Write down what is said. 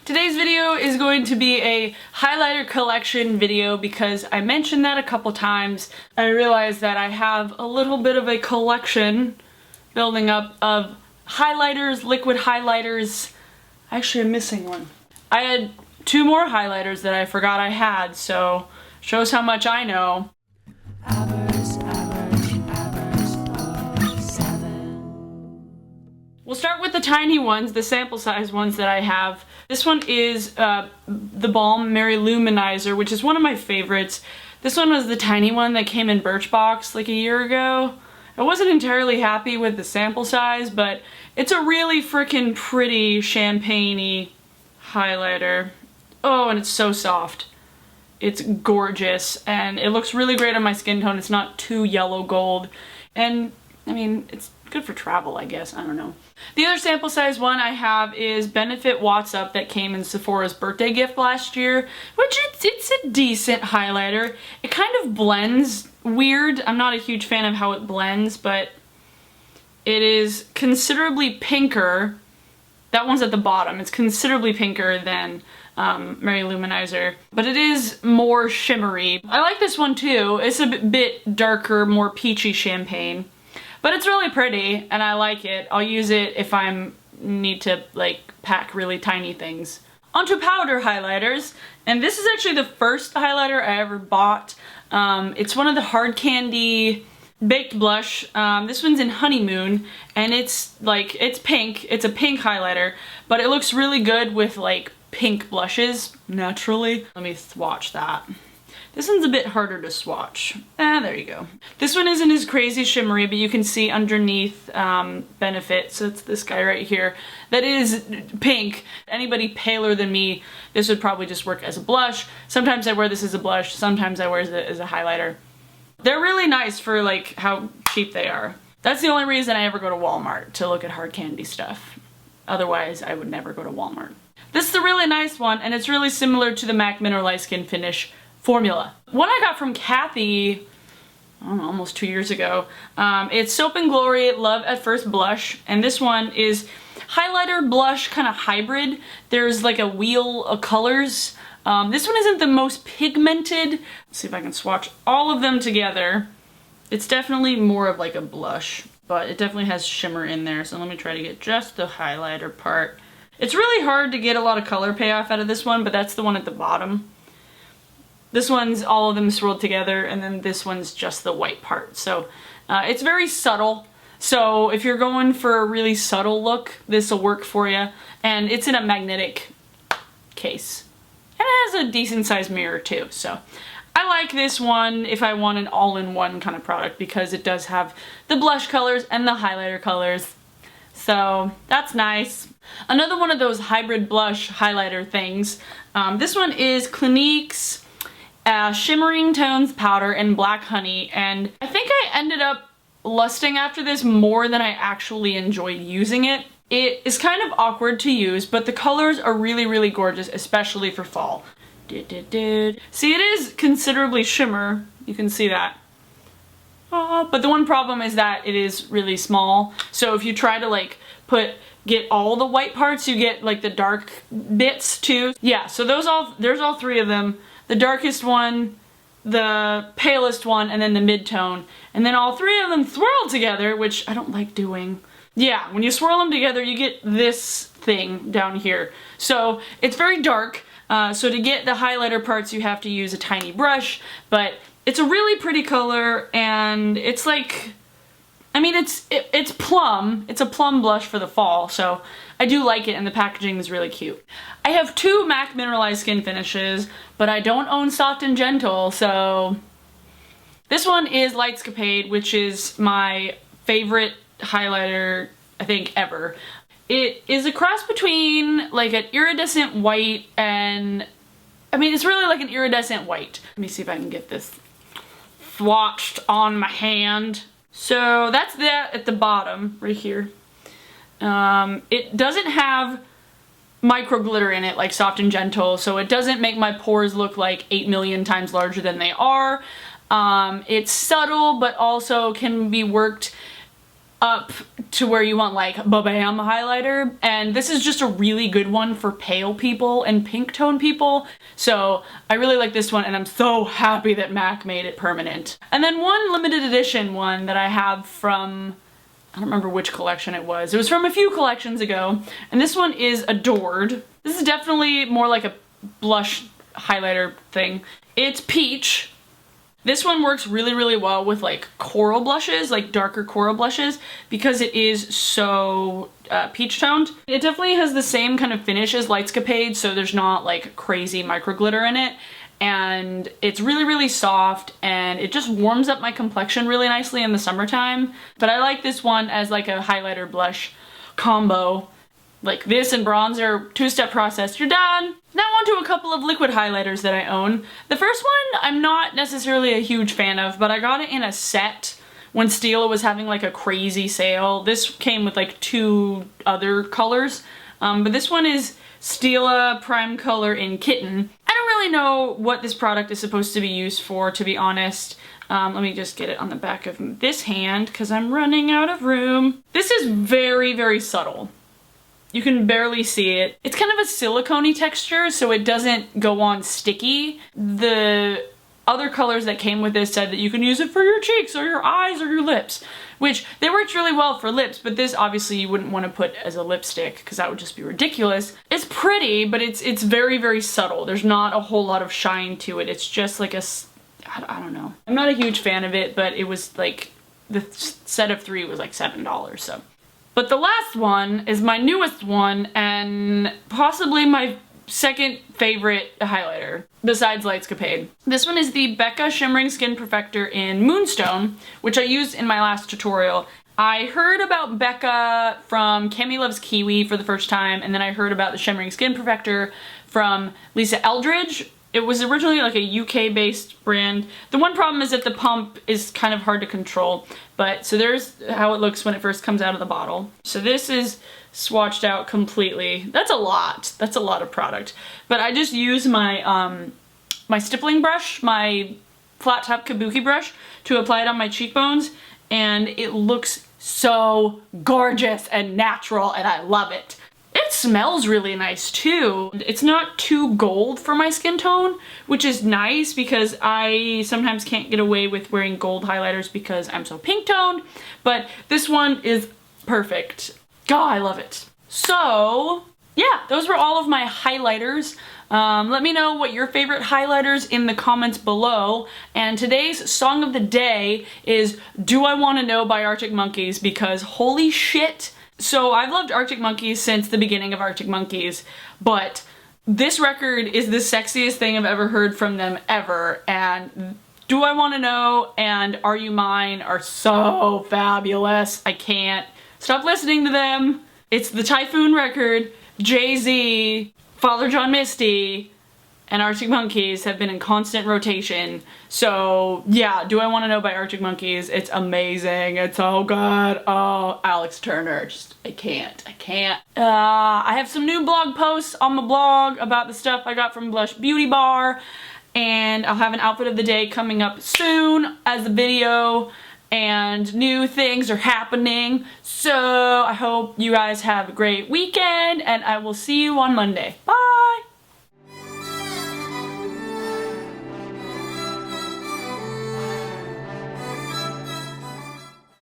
Today's video is going to be a highlighter collection video because I mentioned that a couple times. I realized that I have a little bit of a collection building up of highlighters, liquid highlighters. Actually, I'm missing one. I had two more highlighters that I forgot I had, so shows how much I know. We'll start with the tiny ones, the sample size ones that I have. This one is the Balm Lou-Manizer, which is one of my favorites. This one was the tiny one that came in Birchbox like a year ago. I wasn't entirely happy with the sample size, but it's a really freaking pretty champagne-y highlighter. Oh, and it's so soft. It's gorgeous, and it looks really great on my skin tone. It's not too yellow gold, and I mean, it's good for travel, I guess. I don't know. The other sample size one I have is Benefit What's Up that came in Sephora's birthday gift last year, which it's a decent highlighter. It kind of blends weird. I'm not a huge fan of how it blends, but it is considerably pinker. That one's at the bottom. It's considerably pinker than Lou-Manizer, but it is more shimmery. I like this one too. It's a bit darker, more peachy champagne. But it's really pretty, and I like it. I'll use it if I need to, like, pack really tiny things. Onto powder highlighters, and this is actually the first highlighter I ever bought. It's one of the Hard Candy Baked Blush. This one's in Honeymoon, and it's pink. It's a pink highlighter, but it looks really good with, like, pink blushes, naturally. Let me swatch that. This one's a bit harder to swatch. There you go. This one isn't as crazy shimmery, but you can see underneath Benefit, so it's this guy right here, that is pink. Anybody paler than me, this would probably just work as a blush. Sometimes I wear this as a blush, sometimes I wear it as a highlighter. They're really nice for like how cheap they are. That's the only reason I ever go to Walmart, to look at hard candy stuff. Otherwise, I would never go to Walmart. This is a really nice one, and it's really similar to the MAC Mineralized Skin Finish formula. One I got from Kathy, I don't know, almost 2 years ago. It's Soap and Glory Love at First Blush, and this one is highlighter blush kind of hybrid. There's like a wheel of colors. This one isn't the most pigmented. Let's see if I can swatch all of them together. It's definitely more of like a blush, but it definitely has shimmer in there, so let me try to get just the highlighter part. It's really hard to get a lot of color payoff out of this one, but that's the one at the bottom. This one's all of them swirled together, and then this one's just the white part. So it's very subtle. So if you're going for a really subtle look, this will work for you. And it's in a magnetic case. And it has a decent sized mirror too. So I like this one if I want an all-in-one kind of product, because it does have the blush colors and the highlighter colors. So that's nice. Another one of those hybrid blush highlighter things. This one is Clinique's Shimmering Tones Powder in Black Honey, and I think I ended up lusting after this more than I actually enjoyed using it. It is kind of awkward to use, but the colors are really, really gorgeous, especially for fall. See, it is considerably shimmer. You can see that. But the one problem is that it is really small, so if you try to like get all the white parts, you get like the dark bits too. Yeah, so there's all three of them. The darkest one, the palest one, and then the mid-tone. And then all three of them swirl together, which I don't like doing. Yeah, when you swirl them together, you get this thing down here. So it's very dark, so to get the highlighter parts, you have to use a tiny brush, but it's a really pretty color, and it's like, I mean, it's plum. It's a plum blush for the fall, so I do like it, and the packaging is really cute. I have two MAC Mineralized Skin Finishes, but I don't own Soft and Gentle, so this one is Lightscapade, which is my favorite highlighter, I think, ever. It is a cross between like an iridescent white and, I mean, it's really like an iridescent white. Let me see if I can get this swatched on my hand. So that's that at the bottom, right here. It doesn't have micro glitter in it like Soft and Gentle, so it doesn't make my pores look like 8 million times larger than they are. It's subtle, but also can be worked up to where you want like ba-bam highlighter, and this is just a really good one for pale people and pink tone people. So I really like this one, and I'm so happy that MAC made it permanent. And then one limited edition one that I have from, I don't remember which collection it was. It was from a few collections ago, and this one is Adored. This is definitely more like a blush highlighter thing. It's peach. This one works really, really well with like coral blushes, like darker coral blushes, because it is so peach toned. It definitely has the same kind of finish as Lightscapade, so there's not like crazy micro glitter in it. And it's really, really soft, and it just warms up my complexion really nicely in the summertime. But I like this one as like a highlighter blush combo. Like this and bronzer, two-step process, you're done. Now on to a couple of liquid highlighters that I own. The first one I'm not necessarily a huge fan of, but I got it in a set when Stila was having like a crazy sale. This came with like 2 other colors, but this one is Stila Primecolor in Kitten. I don't really know what this product is supposed to be used for, to be honest. Let me just get it on the back of this hand because I'm running out of room. This is very, very subtle. You can barely see it. It's kind of a silicone-y texture, so it doesn't go on sticky. The other colors that came with this said that you can use it for your cheeks or your eyes or your lips, which they worked really well for lips, but this obviously you wouldn't want to put as a lipstick because that would just be ridiculous. It's pretty, but it's very, very subtle. There's not a whole lot of shine to it. It's just like I don't know. I'm not a huge fan of it, but it was like, the set of 3 was like $7, so. But the last one is my newest one, and possibly my second favorite highlighter, besides Lightscapade. This one is the Becca Shimmering Skin Perfector in Moonstone, which I used in my last tutorial. I heard about Becca from Cami Loves Kiwi for the first time, and then I heard about the Shimmering Skin Perfector from Lisa Eldridge. It was originally like a UK-based brand. The one problem is that the pump is kind of hard to control, but so there's how it looks when it first comes out of the bottle. So this is swatched out completely. That's a lot. That's a lot of product. But I just use my my stippling brush, my flat top kabuki brush, to apply it on my cheekbones, and it looks so gorgeous and natural, and I love it. It smells really nice too. It's not too gold for my skin tone, which is nice because I sometimes can't get away with wearing gold highlighters because I'm so pink toned, but this one is perfect. God, I love it. So yeah, those were all of my highlighters. Let me know what your favorite highlighters in the comments below. And today's song of the day is Do I Want to Know by Arctic Monkeys, because holy shit. So I've loved Arctic Monkeys since the beginning of Arctic Monkeys, but this record is the sexiest thing I've ever heard from them ever, and Do I Want to Know and Are You Mine are so fabulous. I can't stop listening to them. It's the Typhoon record. Jay-Z, Father John Misty, and Arctic Monkeys have been in constant rotation. So yeah, Do I Want to Know by Arctic Monkeys. It's amazing. It's so good. Oh, Alex Turner. Just, I can't. I have some new blog posts on my blog about the stuff I got from Blush Beauty Bar, and I'll have an outfit of the day coming up soon as a video, and new things are happening. So I hope you guys have a great weekend, and I will see you on Monday. Bye!